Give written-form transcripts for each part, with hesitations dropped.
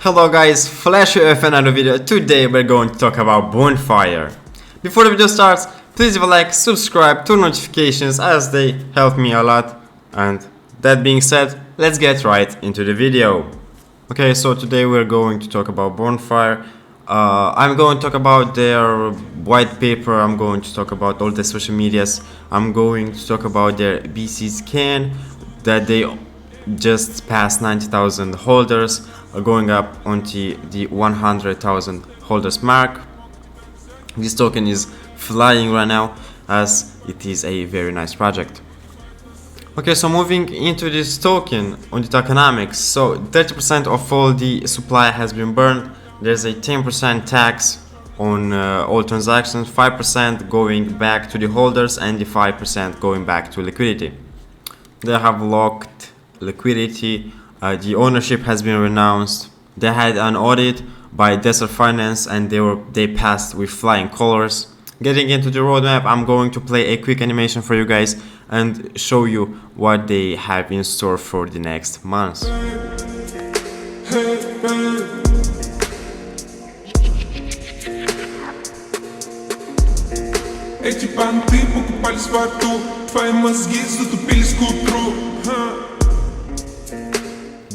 Hello guys, Flash of another video. Today we're going to talk about BonFire. Before the video starts, please leave a like, subscribe, turn notifications as they help me a lot. And that being said, let's get right into the video. Okay, so today we're going to talk about BonFire. I'm going to talk about their white paper, I'm going to talk about all the social medias, I'm going to talk about their BC scan, that they just passed 90,000 holders, going up onto the 100,000 holders mark. This token is flying right now as it is a very nice project. Okay, so moving into this token on the tokenomics, so 30% of all the supply has been burned. There's a 10% tax on all transactions, 5% going back to the holders and the 5% going back to liquidity. They have locked liquidity, the ownership has been renounced. They had an audit by Desert Finance and they passed with flying colors. Getting into the roadmap, I'm going to play a quick animation for you guys and show you what they have in store for the next months.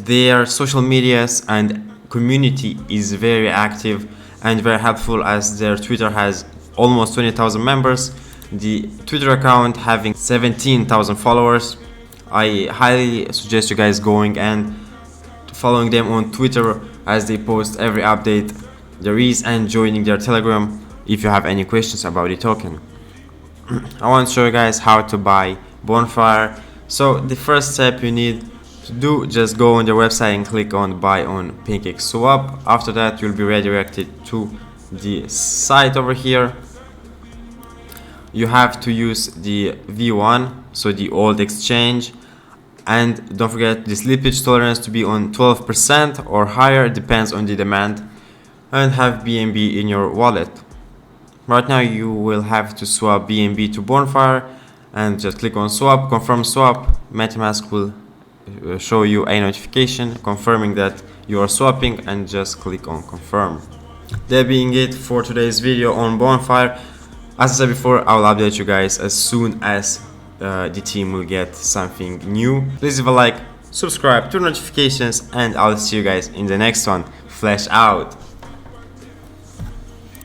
Their social medias and community is very active and very helpful, as their Twitter has almost 20,000 members, the Twitter account having 17,000 followers. I highly suggest you guys going and following them on Twitter as they post every update there is, and joining their Telegram if you have any questions about the token. I want to show you guys how to buy BonFire. So the first step you need to do, just go on their website and click on buy on Pancake swap. After that you'll be redirected to the site over here. You have to use the V1, so the old exchange, and don't forget the slippage tolerance to be on 12% or higher, depends on the demand, and have BNB in your wallet. Right now you will have to swap BNB to BonFire and just click on swap, confirm swap. MetaMask will show you a notification confirming that you are swapping, and just click on confirm. That being it for today's video on BonFire. As I said before, I will update you guys as soon as the team will get something new. Please leave a like, subscribe, turn notifications, and I'll see you guys in the next one. Flash out.